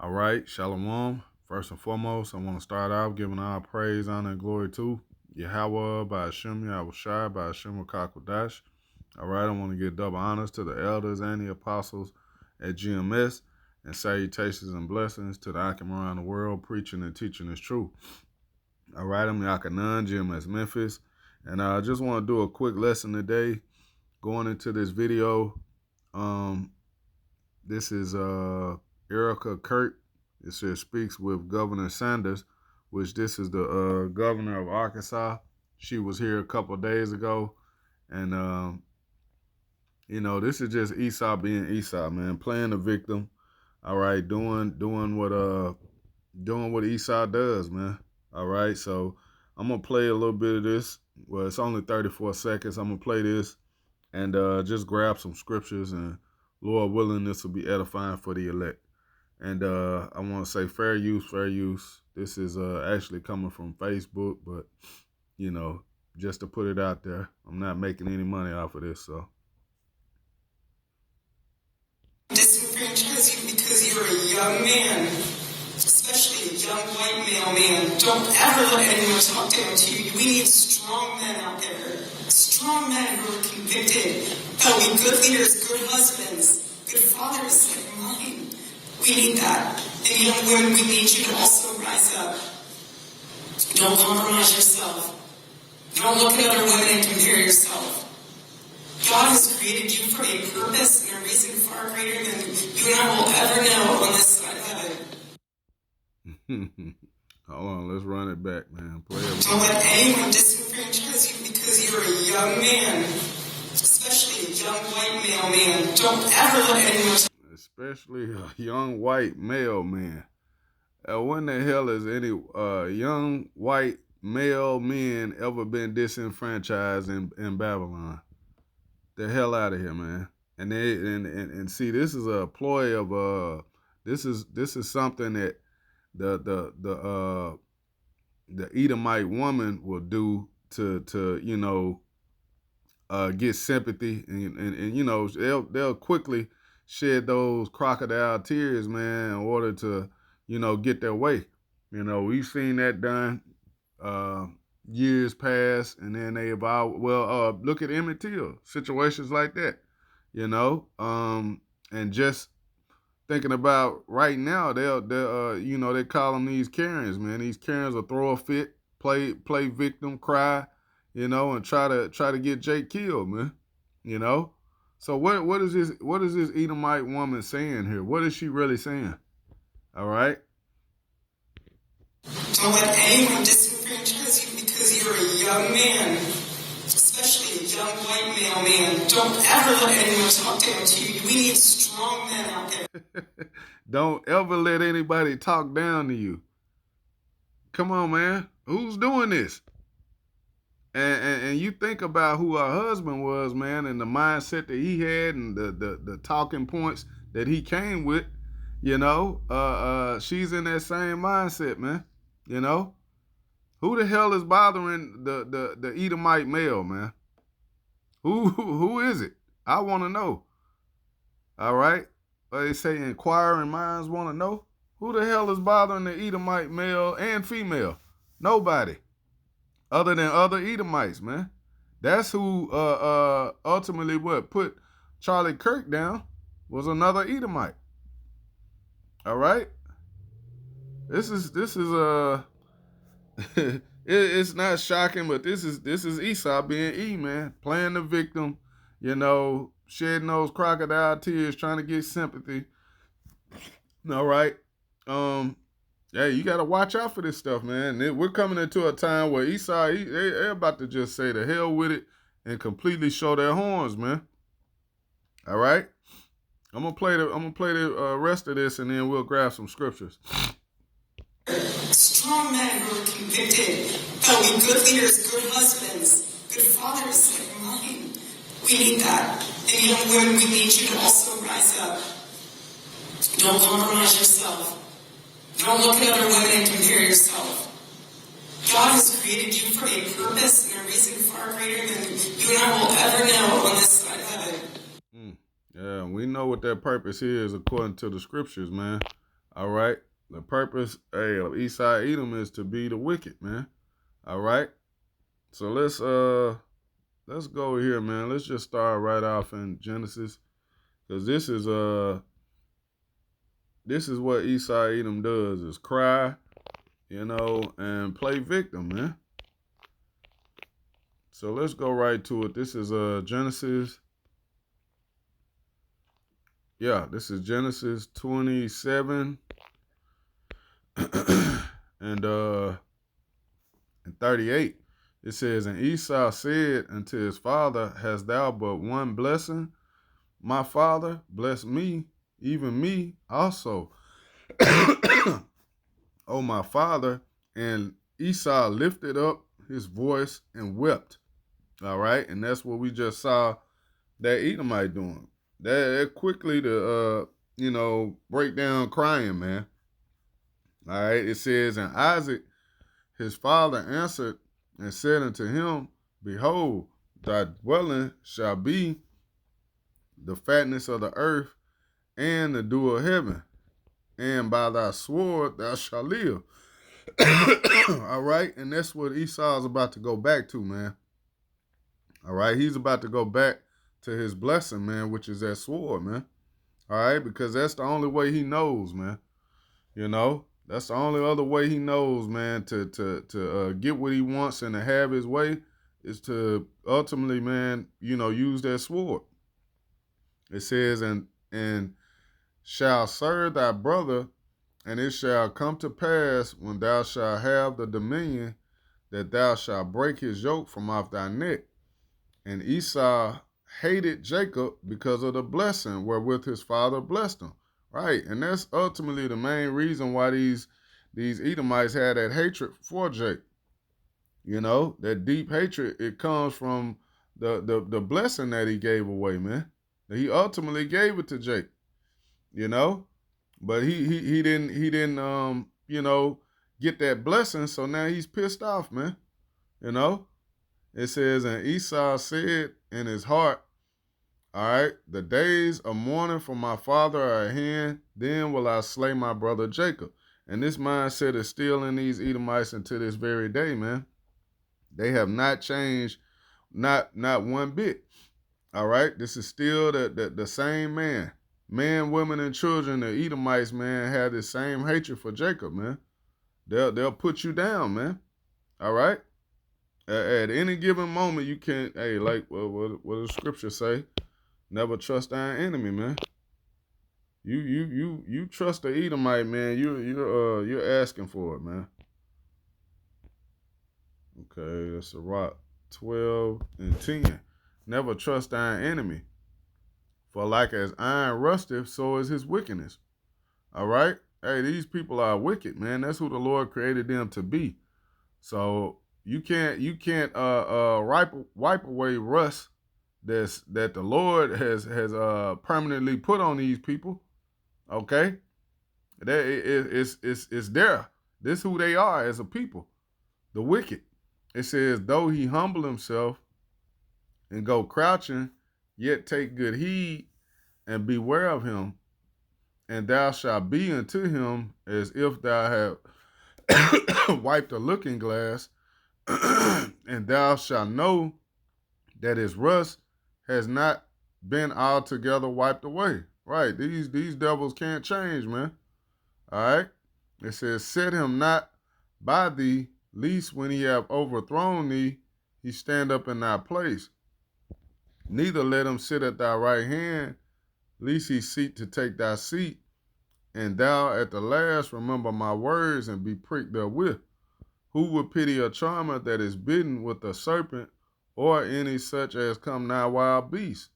All right, Shalom. First and foremost, I want to start out giving all praise, honor, and glory to Yahweh by Hashem, Yahweh Shai by Hashem Kakodash. All right, I want to give double honors to the elders and the apostles at GMS, and salutations and blessings to the Akim around the world preaching and teaching this truth. All right, I'm Yakanan, GMS Memphis, and I just want to do a quick lesson today going into this video. This is Erica Kurt. It says speaks with Governor Sanders, which this is the governor of Arkansas. She was here a couple of days ago, and this is just Esau being Esau, man, playing the victim. All right, doing what Esau does, man. All right, so I'm gonna play a little bit of this. Well, it's only 34 seconds. I'm gonna play this and just grab some scriptures, and Lord willing, this will be edifying for the elect. And I want to say fair use, fair use. This is actually coming from Facebook, but, just to put it out there, I'm not making any money off of this, so. Disenfranchise you because you're a young man, especially a young white male man. Don't ever let anyone talk down to you. We need strong men out there. Strong men who are convicted. They'll be good leaders, good husbands, good fathers like mine. We need that. And young women, we need you to also rise up. Don't compromise yourself. Don't look at other women and compare yourself. God has created you for a purpose and a reason far greater than you and I will ever know on this side of heaven. Hold on, let's run it back, man. Don't let anyone disenfranchise you because you're a young man, especially a young white male man. Don't ever let anyone... Especially a young white male man. When the hell has any young white male men ever been disenfranchised in Babylon? The hell out of here, man. And see, this is a ploy of this is something that the Edomite woman will do to get sympathy, and they'll quickly shed those crocodile tears, man, in order to get their way. We've seen that done years past, and then they evolve. Well, look at Emmett Till, situations like that, and just thinking about right now, they call them these Karens, man. These Karens will throw a fit, play victim, cry, and try to get Jake killed, man. So what is this Edomite woman saying here? What is she really saying? All right. Don't let anyone disenfranchise you because you're a young man, especially a young white male man. Don't ever let anyone talk down to you. We need strong men out there. Don't ever let anybody talk down to you. Come on, man. Who's doing this? And you think about who her husband was, man, and the mindset that he had, and the talking points that he came with. She's in that same mindset, man. Who the hell is bothering the Edomite male, man? Who is it? I want to know. All right. They say inquiring minds want to know. Who the hell is bothering the Edomite male and female? Nobody. Other than other Edomites, man. That's who ultimately put Charlie Kirk down, was another Edomite. All right? This is it's not shocking, but this is Esau being E, man, playing the victim, shedding those crocodile tears, trying to get sympathy. All right. Hey, you got to watch out for this stuff, man. We're coming into a time where Esau, they're about to just say the hell with it and completely show their horns, man. All right? I'm gonna play the rest of this, and then we'll grab some scriptures. Strong men who are convicted. They'll be good leaders, good husbands, good fathers like mine. We need that. And young women, we need you to also rise up. Don't compromise yourself. Don't look at other women and compare yourself. God has created you for a purpose and a reason far greater than you and I will ever know on this side of heaven. Yeah, we know what that purpose is according to the scriptures, man. All right. The purpose, of Esau Edom is to be the wicked, man. All right. So let's go here, man. Let's just start right off in Genesis. Because this is what Esau Edom does is cry, and play victim, man. So let's go right to it. This is Genesis. Yeah, this is Genesis 27 and 38. It says, and Esau said unto his father, hast thou but one blessing? My father, bless me, even me also. O my father. And Esau lifted up his voice and wept. All right. And that's what we just saw that Edomite doing. That quickly to, break down crying, man. All right. It says, and Isaac, his father, answered and said unto him, behold, thy dwelling shall be the fatness of the earth and the dew of heaven, and by thy sword thou shalt live. All right, and that's what Esau is about to go back to, man. All right, he's about to go back to his blessing, man, which is that sword, man. All right, because that's the only way he knows, man. That's the only other way he knows, man, to get what he wants and to have his way is to ultimately, man, use that sword. It says, and shall serve thy brother, and it shall come to pass when thou shalt have the dominion that thou shalt break his yoke from off thy neck. And Esau hated Jacob because of the blessing wherewith his father blessed him. Right, and that's ultimately the main reason why these Edomites had that hatred for Jacob. That deep hatred, it comes from the blessing that he gave away, man. He ultimately gave it to Jacob, but he didn't get that blessing, so now he's pissed off, man. It says, and Esau said in his heart, all right, the days of mourning for my father are at hand, then will I slay my brother Jacob. And this mindset is still in these Edomites until this very day, man. They have not changed, not one bit. All right, this is still the same man. Men, women, and children, the Edomites, man, have the same hatred for Jacob, man. They'll put you down, man. All right? At any given moment, you can't, what does the scripture say? Never trust thine enemy, man. You trust the Edomite, man. You're asking for it, man. Okay, that's a rock. 12 and 10. Never trust thine enemy. For like as iron rusteth, so is his wickedness. All right? Hey, these people are wicked, man. That's who the Lord created them to be. So you can't wipe away rust that the Lord has permanently put on these people. Okay? It's there. This is who they are as a people. The wicked. It says, though he humble himself and go crouching, yet take good heed and beware of him, and thou shalt be unto him as if thou had wiped a looking glass, and thou shalt know that his rust has not been altogether wiped away. Right, these devils can't change, man. All right? It says, set him not by thee, lest when he have overthrown thee, he stand up in thy place. Neither let him sit at thy right hand, lest he seek to take thy seat, and thou at the last remember my words and be pricked therewith. Who would pity a charmer that is bitten with a serpent, or any such as come nigh wild beast?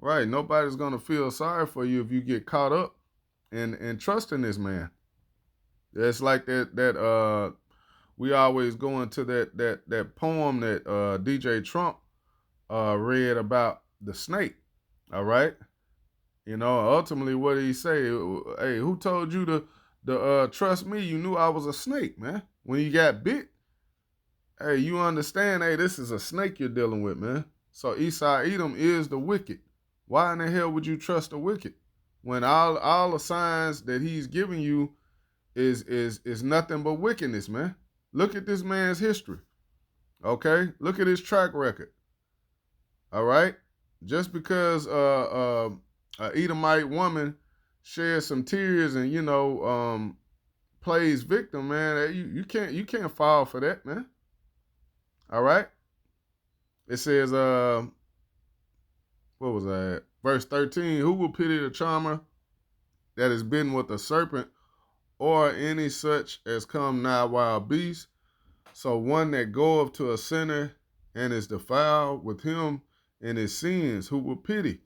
Right, nobody's going to feel sorry for you if you get caught up in trusting this man. It's like that we always go into that poem that DJ Trump read about the snake. All right, ultimately what did he say? Hey, who told you to trust me? You knew I was a snake, man. When you got bit, hey, you understand? Hey, this is a snake you're dealing with, man. So Esau Edom is the wicked. Why in the hell would you trust the wicked when all the signs that he's giving you is nothing but wickedness, man. Look at this man's history. Okay? Look at his track record. All right? Just because a Edomite woman shares some tears and, plays victim, man, you can't fall for that, man. All right? It says, what was that? Verse 13, who will pity the charmer that is bitten with a serpent, or any such as come nigh wild beasts? So one that goeth to a sinner and is defiled with him in his sins, who will pity?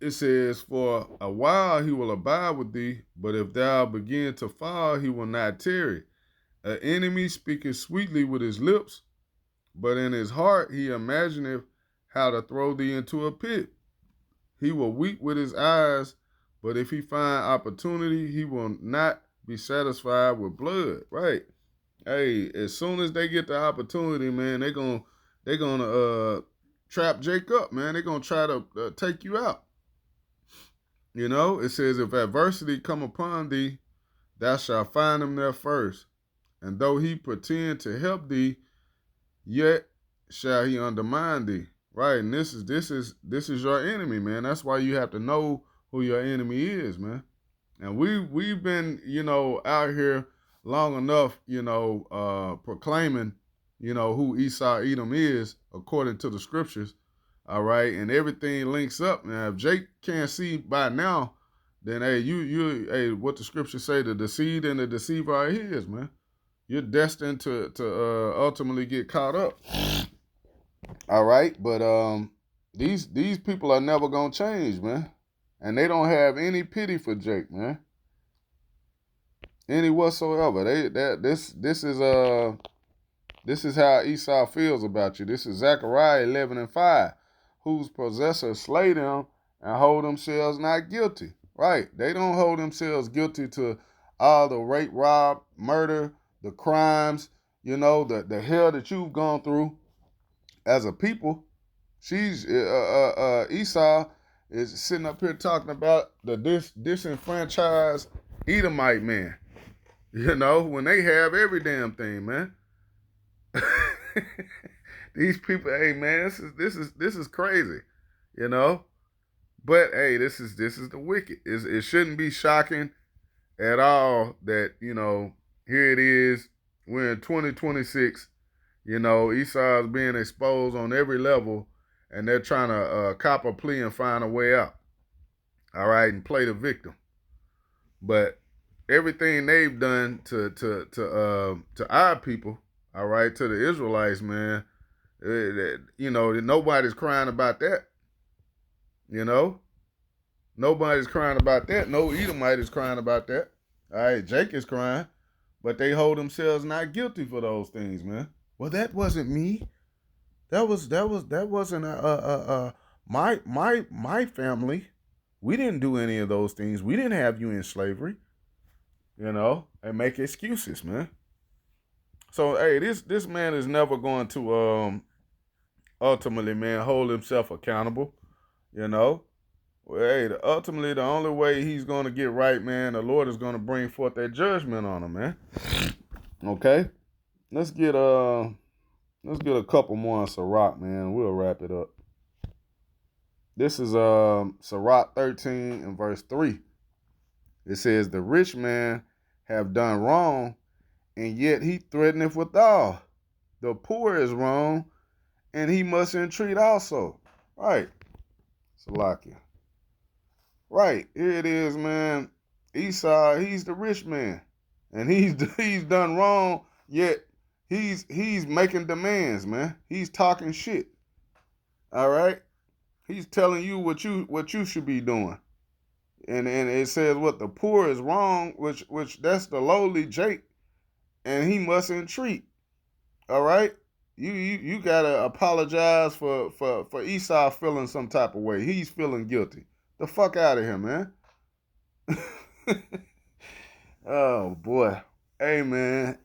It says, for a while he will abide with thee, but if thou begin to fall, he will not tarry. An enemy speaketh sweetly with his lips, but in his heart he imagineth how to throw thee into a pit. He will weep with his eyes, but if he find opportunity, he will not be satisfied with blood. Right? Hey, as soon as they get the opportunity, man, they're gonna trap Jake up, man. They're gonna try to take you out. It says, if adversity come upon thee, thou shalt find him there first. And though he pretend to help thee, yet shall he undermine thee. Right? And this is your enemy, man. That's why you have to know who your enemy is, man. And we've been, out here long enough, proclaiming, who Esau Edom is according to the scriptures. All right, and everything links up. Now, if Jake can't see by now, then hey, what the scriptures say, the deceit and the deceiver are his, man. You're destined to ultimately get caught up. All right, but these people are never gonna change, man, and they don't have any pity for Jake, man, any whatsoever. This is how Esau feels about you. This is Zechariah 11:5. Whose possessors slay them and hold themselves not guilty. Right? They don't hold themselves guilty to all the rape, rob, murder, the crimes, the hell that you've gone through as a people. Esau is sitting up here talking about the disenfranchised Edomite man. When they have every damn thing, man. These people, hey man, this is crazy, But hey, this is the wicked. It shouldn't be shocking at all that here it is. We're in 2026. Esau is being exposed on every level, and they're trying to cop a plea and find a way out. All right, and play the victim. But everything they've done to our people, all right, to the Israelites, man. Nobody's crying about that. Nobody's crying about that. No Edomite is crying about that. All right, Jake is crying, but they hold themselves not guilty for those things, man. Well, that wasn't me. That wasn't my family. We didn't do any of those things. We didn't have you in slavery. And make excuses, man. So hey, this man is never going to ultimately, man, hold himself accountable. Well, hey, ultimately the only way he's going to get right, man, the Lord is going to bring forth that judgment on him, man. Okay, let's get a couple more on Sirach, man. We'll wrap it up. This is Sirach 13 and verse 3. It says, the rich man have done wrong, and yet he threateneth withal. The poor is wrong, and he must entreat also. Right. Salakia. Right. Here it is, man. Esau, he's the rich man. And he's done wrong, yet he's making demands, man. He's talking shit. All right? He's telling you what you should be doing. And it says what the poor is wrong, which that's the lowly Jake, and he must entreat. All right? You gotta apologize for Esau feeling some type of way. He's feeling guilty. The fuck out of here, man. Oh boy. Hey man.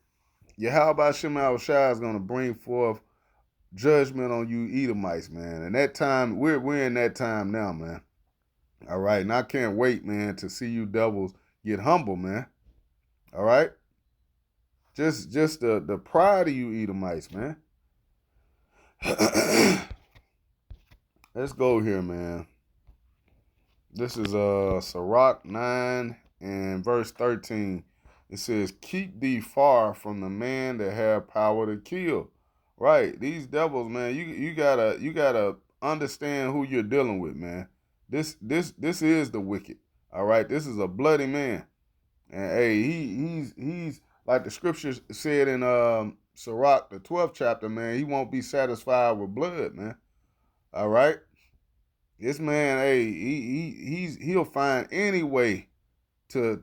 Yahweh Shema Shai is gonna bring forth judgment on you Edomites, man. And that time, we're in that time now, man. All right, and I can't wait, man, to see you devils get humble, man. All right? Just the pride of you Edomites, man. Let's go here, man. This is Sirach 9 and verse 13. It says, keep thee far from the man that have power to kill. Right. These devils, man, you gotta understand who you're dealing with, man. This is the wicked. All right. This is a bloody man. And hey, he's like the scriptures said in Sirach, the 12th chapter, man, he won't be satisfied with blood, man. All right. This man, hey, he'll find any way to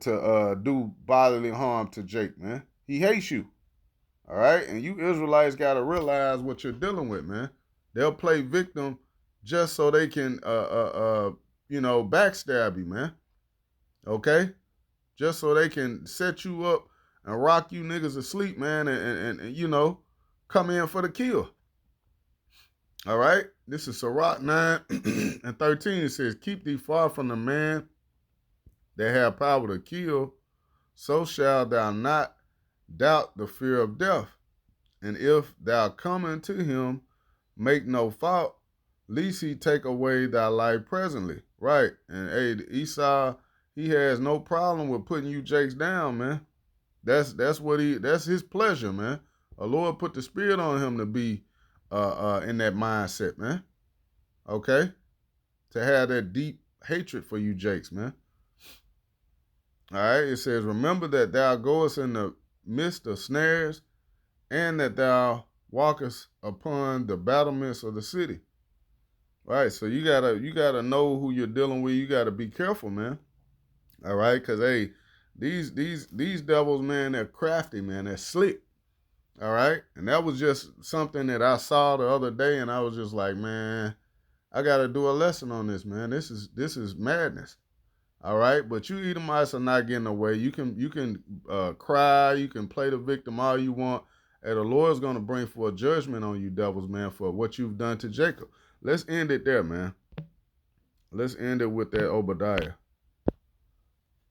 do bodily harm to Jake, man. He hates you. All right? And you Israelites got to realize what you're dealing with, man. They'll play victim just so they can backstab you, man. Okay? Just so they can set you up and rock you niggas to sleep, man, and come in for the kill. All right? This is Sirach 9 and 13. It says, keep thee far from the man that have power to kill, so shalt thou not doubt the fear of death. And if thou come unto him, make no fault, lest he take away thy life presently. Right. And hey, Esau, he has no problem with putting you jakes down, man. That's his pleasure, man. The Lord put the spirit on him to be in that mindset, man. Okay? To have that deep hatred for you jakes, man. All right, it says, remember that thou goest in the midst of snares, and that thou walkest upon the battlements of the city. All right, so you gotta know who you're dealing with. You gotta be careful, man. All right, because hey, these devils, man, they're crafty, man. They're slick. All right, and that was just something that I saw the other day, and I was just like, man, I gotta do a lesson on this, man. This is madness. All right, but you Edomites are not getting away. You can cry, you can play the victim all you want, and the Lord's gonna bring forth judgment on you devils, man, for what you've done to Jacob. Let's end it there, man. Let's end it with that Obadiah.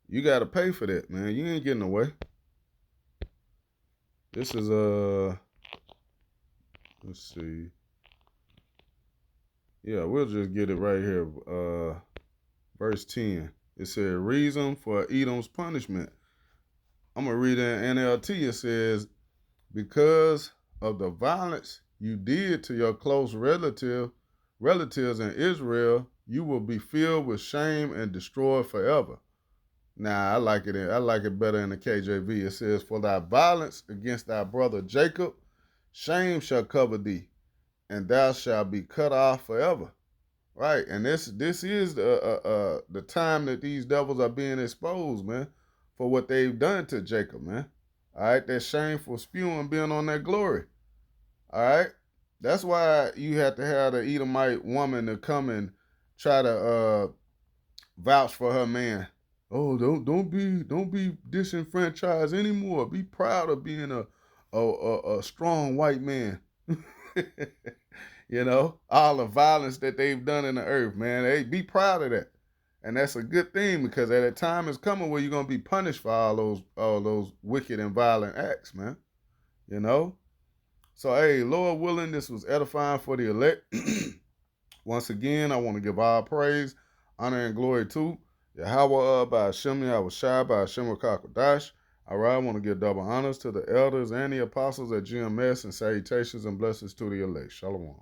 You gotta pay for that, man. You ain't getting away. This is let's see. Yeah, we'll just get it right here. Verse 10. It said, reason for Edom's punishment. I'm going to read it in NLT. It says, because of the violence you did to your close relatives in Israel, you will be filled with shame and destroyed forever. Now, I like it better in the KJV. It says, for thy violence against thy brother Jacob, shame shall cover thee, and thou shalt be cut off forever. Right, and this is the time that these devils are being exposed, man, for what they've done to Jacob, man. All right, that shameful spewing being on their glory. All right, that's why you have to have the Edomite woman to come and try to vouch for her man. Oh, don't be disenfranchised anymore. Be proud of being a strong white man. You know, all the violence that they've done in the earth, man. Hey, be proud of that. And that's a good thing, because at a time is coming where you're going to be punished for all those wicked and violent acts, man. You know? So, hey, Lord willing, this was edifying for the elect. Once again, I want to give all praise, honor, and glory to Yahweh by Hashem, Yahweh Shai by Hashem Rakakwadash. All right, I want to give double honors to the elders and the apostles at GMS, and salutations and blessings to the elect. Shalom.